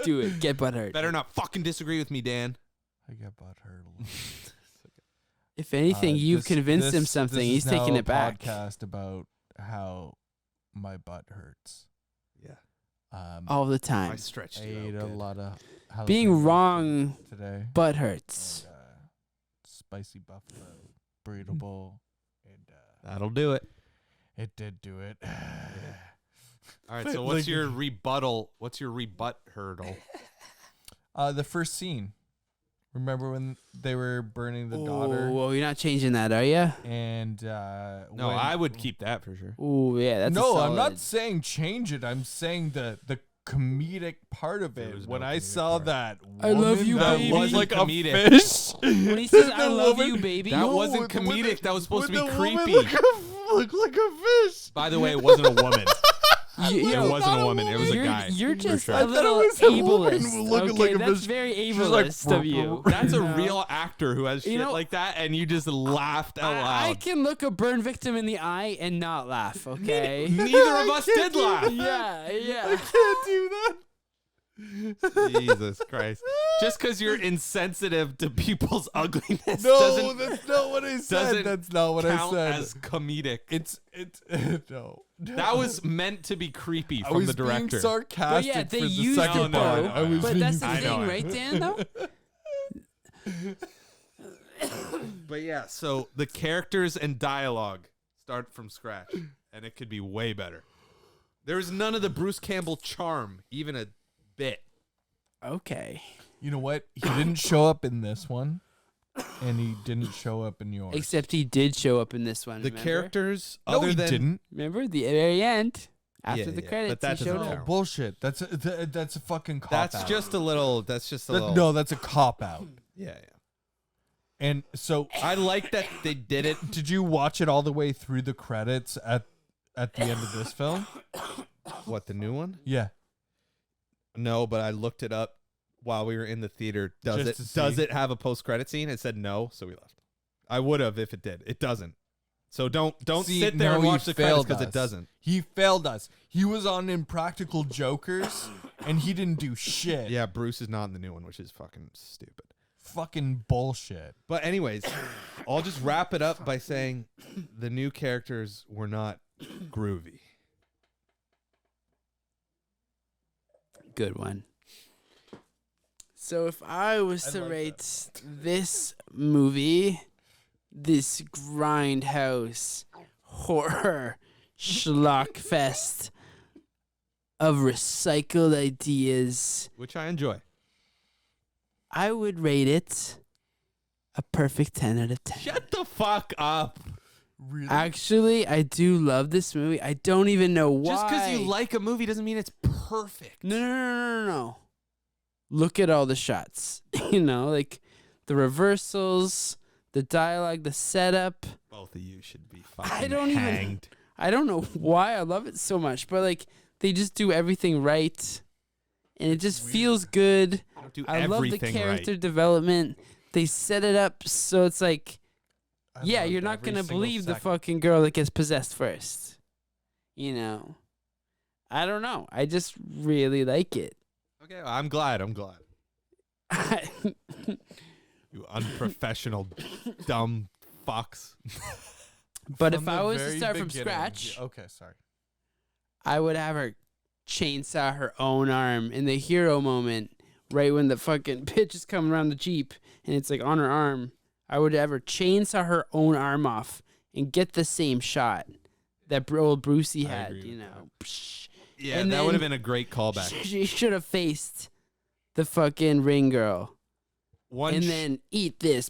Do it. Get butthurt. Better not fucking disagree with me, Dan. I get butthurt a lot. If anything, you've convinced him something. This He's is now taking a it back. Podcast about how my butt hurts. Yeah. All the I time. stretched I you ate out a good. lot of Being jalapenos wrong, today. butt hurts. And, spicy buffalo burrito bowl, and That'll do it. it did do it. All right. So what's your rebuttal? What's your rebut hurdle? The first scene. Remember when they were burning the daughter? Well, you're not changing that, are you? And No, I would keep that for sure. Oh, yeah, that's no, a I'm not solid- saying change it. I'm saying the comedic part of There it. was When no I comedic saw part. that, I love woman you, that baby. was like Comedic. a fish. When he says, I The love woman- you, baby. That wasn't when comedic. That was supposed to be when the woman creepy. Look like a fish. By the way, it wasn't a woman. You It know, wasn't a woman. It was a you're, guy. You're for just sure. a I thought it little was a woman ableist. looking Okay, like a that's fish. very She's like, ableist of you. That's a No. real actor who has shit You know- like that, and you just laughed out I loud. can look a burn victim in the eye and not laugh, okay? Neither of us did laugh. Yeah, yeah. Can't do that. Jesus Christ! Just because you're insensitive to people's ugliness No, doesn't that's not what I said. doesn't That's not what I count said. as comedic. It's no. That was meant to be creepy I from was the director. being sarcastic But yeah, they for the used second it, part. though. I was But being that's the I know thing, it. right, Dan, though? But yeah, so the characters and dialogue start from scratch, and it could be way better. There's none of the Bruce Campbell charm, even a bit. Okay. You know what? He didn't show up in this one, and he didn't show up in yours. Except he did show up in this one. The remember? characters, no, other he than didn't. Remember the very end after Yeah, the yeah, credits. but that he doesn't showed count. up. Bullshit. That's a fucking cop that's out. just a little. That's just a little. No, that's a cop out. Yeah, And so, yeah. I like that they did it. did you watch it all the way through the credits at the end of this film? What, the new one? Yeah. No, but I looked it up while we were in the theater. Just to Does see. it have a post credit scene? It said no, so we left. I would have if it did. It doesn't. So don't See, sit there no, and he watch the credits failed because it us. doesn't. He failed us. He was on Impractical Jokers, and he didn't do shit. Yeah, Bruce is not in the new one, which is fucking stupid. Fucking bullshit. But anyways, I'll just wrap it up by saying the new characters were not groovy. Good one. So if I was to like rate this movie, this grindhouse horror schlock fest of recycled ideas, Which I enjoy. I would rate it a perfect 10 out of 10. Shut the fuck up. Really? Actually, I do love this movie. I don't even know why. Just because you like a movie doesn't mean it's perfect. No. Look at all the shots. You know, like the reversals, the dialogue, the setup. Both of you should be fucking don't even- hanged. I don't know why I love it so much, but like they just do everything right. And it just feels good. Don't do I love the everything character right. development. They set it up so it's like, I yeah, loved you're not every going to single believe the second. fucking girl that gets possessed first. You know? I don't know. I just really like it. Okay, well, I'm glad. You unprofessional, dumb fucks. But From if I the was to very start from beginning- scratch, Okay, sorry. I would have her chainsaw her own arm in the hero moment, right when the fucking bitch is coming around the Jeep and it's like on her arm, I would ever chainsaw her own arm off and get the same shot that old Brucey had, you know. Yeah, And that then would have been a great callback. She should have faced the fucking ring girl. And then eat this.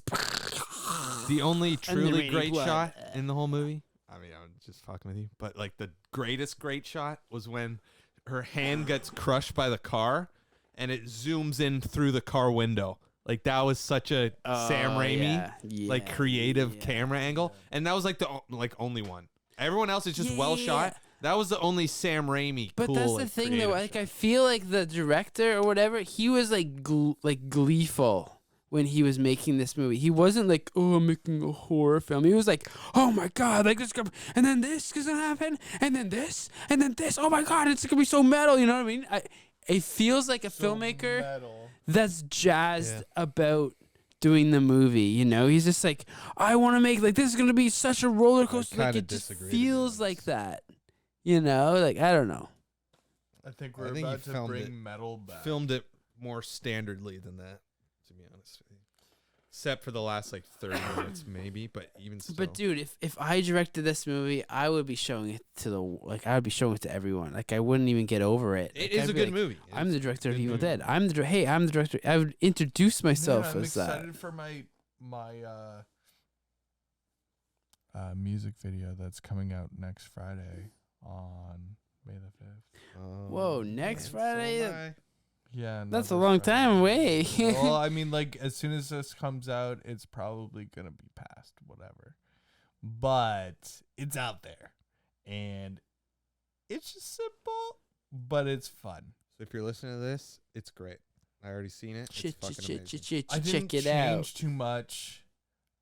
the only truly raining great blood. shot in the whole movie, I mean, I'm just fucking with you, but like the greatest great shot was when her hand gets crushed by the car and it zooms in through the car window. Like that was such a Sam Raimi like creative camera angle, and that was like the only one. Everyone else is just well shot. That was the only Sam Raimi. But that's the thing, though. Like, I feel like the director or whatever, he was like gleeful when he was making this movie. He wasn't like, oh, I'm making a horror film. He was like, oh my god, like this, and then this is gonna happen, and then this, and then this. Oh my god, it's gonna be so metal. You know what I mean? It feels like a filmmaker that's jazzed about doing the movie. You know, he's just like, I want to make like this is gonna be such a roller coaster. Like it just feels like that. You know, like I don't know. I think we're about to bring metal back. Filmed it more standardly than that, to be honest with you. Except for the last like 30 minutes, maybe. But even still. But dude, if I directed this movie, I would be showing it to I would be showing it to everyone. Like I wouldn't even get over it. It like, is a good movie. I'm the director of Evil Dead. I'm the director. I would introduce myself I'm as that. excited for my music video that's coming out next Friday on May the 5th. Whoa, next Friday? Yeah, that's a long time away. Well, I mean, like as soon as this comes out, it's probably gonna be past whatever, but it's out there, and it's just simple, but it's fun. So if you're listening to this, it's great. I already seen it. It's fucking amazing. I didn't check it change out. too much.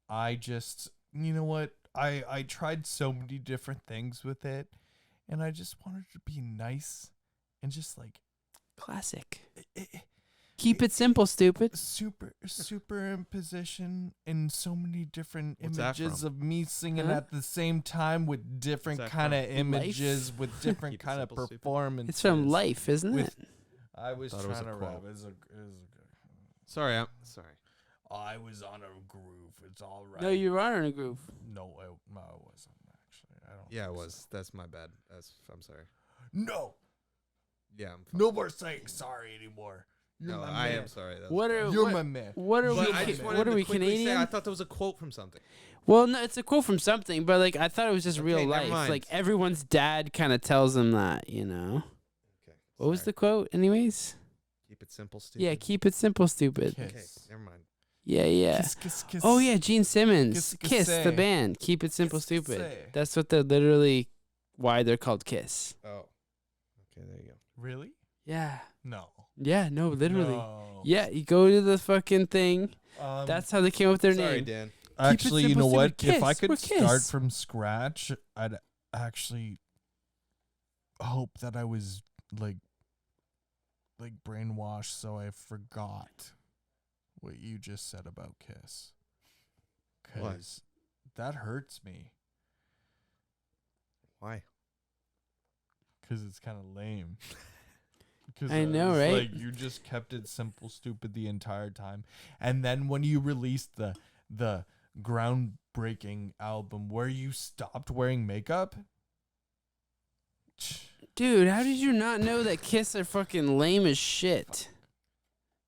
I just, you know what? I tried so many different things with it, and I just wanted to be nice and just like classic. Keep it simple, stupid. Superimposition in so many different What's that images from? of me singing at the same time with different kind of images with different kind of performances. It's from Life, isn't it? I was trying to rap. Sorry, I'm sorry. I was on a groove. It's all right. No, you were on a groove. No, I wasn't actually. I don't. Yeah, it was. That's my bad. I'm sorry. No. Yeah, no more saying sorry anymore. No, I am sorry. You're my man. What are we? What are we, Canadian? I thought that was a quote from something. Well, no, it's a quote from something, but like I thought it was just real life. Like everyone's dad kind of tells them that, you know. Okay. What was the quote, anyways? Keep it simple, stupid. Yeah, keep it simple, stupid. Okay, never mind. Yeah. Kiss, kiss, kiss. Oh yeah, Gene Simmons. Kiss, Kiss the band. Keep it simple, Kiss, stupid. say. That's what they're literally why they're called Kiss. Oh. Okay, there you go. Really? Yeah. No. Yeah, no, literally. No. Yeah, you go to the fucking thing. That's how they came up with their Sorry, name. Dan. Actually, you know what? Kiss. If I could We're start Kiss. from scratch, I'd actually hope that I was like brainwashed, so I forgot what you just said about Kiss. Because that hurts me. Why? Because it's kind of lame. I know, right? Like you just kept it simple, stupid the entire time, and then when you released the groundbreaking album where you stopped wearing makeup, Dude, how did you not know that Kiss are fucking lame as shit?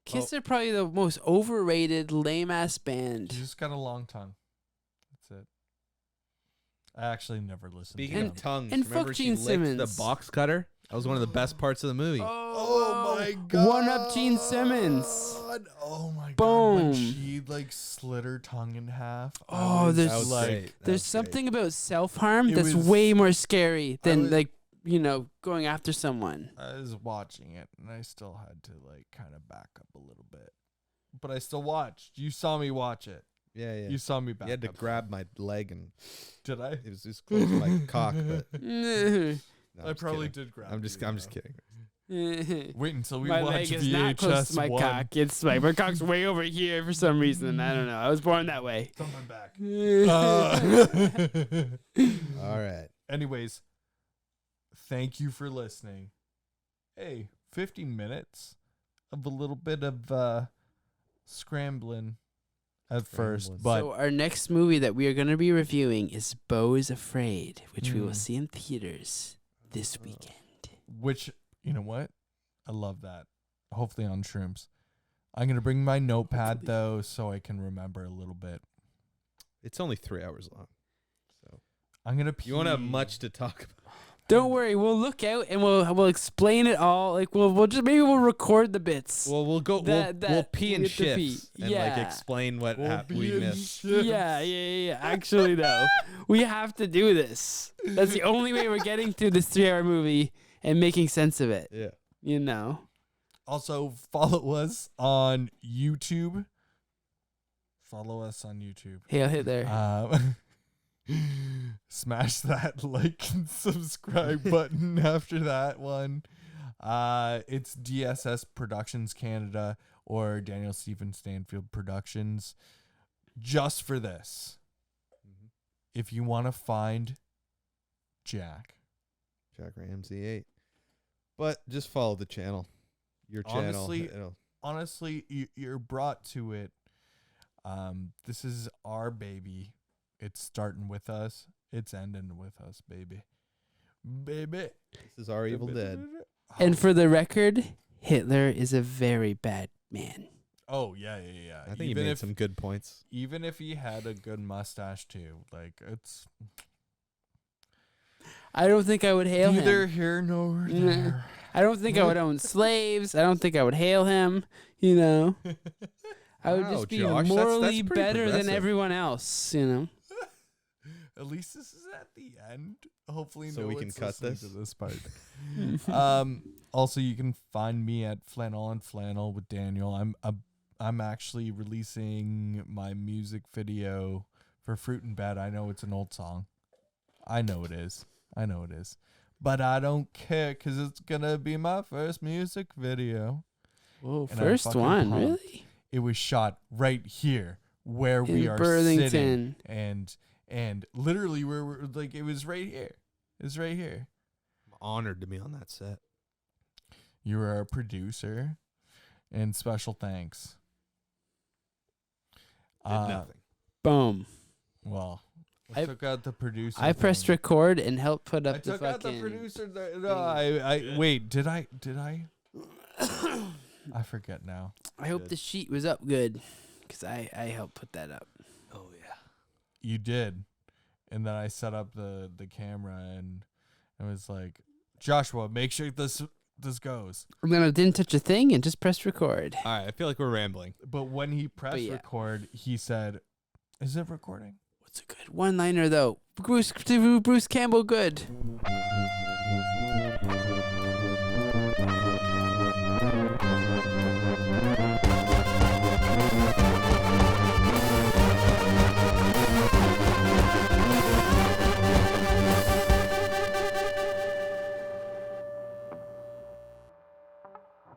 Kiss are probably the most overrated, lame ass band. you just got a long tongue. That's it. I actually never listened. Speaking to of them. tongues, and remember fuck she Gene licked Simmons. the box cutter? That was one of the best parts of the movie. Oh my god! One up Gene Simmons. Oh my god! Boom. When she like slit her tongue in half. Oh, I was there's That was like, great. That There's was great. something about self-harm It that's was- way more scary than was- like, you know, going after someone. I was watching it and I still had to like kind of back up a little bit, but I still watched. You saw me watch it. Yeah, yeah. You saw me back. You had to up. grab my leg and Did I? it was just close to my cock, but no, I probably did grab. I'm just kidding. Wait until we My watch leg is VHS not close to my 1. cock. It's like my cock's way over here for some reason. I don't know. I was born that way. It's on my back. All right. Anyways, thank you for listening. hey, 15 minutes of a little bit of scrambling at first. But so our next movie that we are going to be reviewing is Beau is Afraid, which we will see in theaters this weekend. Which, you know what? I love that. Hopefully on shrooms. I'm going to bring my notepad, though, so I can remember a little bit. It's only 3 hours long. So I'm going to pee. You won't have much to talk about. Don't worry, we'll look out and we'll explain it all. Like we'll just maybe we'll record the bits. Well, we'll go. We'll pee in we have to pee. shifts and like explain what we missed. Yeah. Actually, though, we have to do this. That's the only way we're getting through this 3-hour movie and making sense of it. Yeah. You know. Also, follow us on YouTube. Follow us on YouTube. Hey, I'll hit there. Smash that like and subscribe button after that one. It's DSS Productions Canada or Daniel Stephen Stanfield Productions. Just for this, if you want to find Jack Ramsey 8, but just follow the channel. Your channel. Honestly, you're brought to it. This is our baby. It's starting with us. It's ending with us, baby. Baby. This is our Evil Dead. And for the record, Hitler is a very bad man. Oh, yeah. I think he made some good points. Even if he had a good mustache, too. Like, it's... I don't think I would hail him. Neither here nor there. I don't think I would own slaves. I don't think I would hail him, you know. I would just be Josh, morally that's pretty better than progressive. everyone else, you know. At least this is at the end. Hopefully, So no we can one's cut listening this? to this part. Also, you can find me at Flannel and Flannel with Daniel. I'm actually releasing my music video for Fruit and Bed. I know it's an old song. I know it is. But I don't care because it's gonna be my first music video. Whoa, And I'm first fucking one, pumped. really? It was shot right here where we In are Burlington. sitting, and literally where we're like, it was right here. It's right here. I'm honored to be on that set. You were our producer, and special thanks. Did nothing. Boom. Well, I took out the producer. I pressed thing. record and helped put up I the took out the fucking... producer. No, I wait. Did I? I forget now. I hope the sheet was up good because I helped put that up. Oh yeah. You did, and then I set up the camera, and it was like, Joshua, make sure this goes. And then I didn't touch a thing and just pressed record. All right. I feel like we're rambling. But when he pressed yeah. record, he said, "Is it recording?" What's a good one-liner, though? Bruce Campbell good.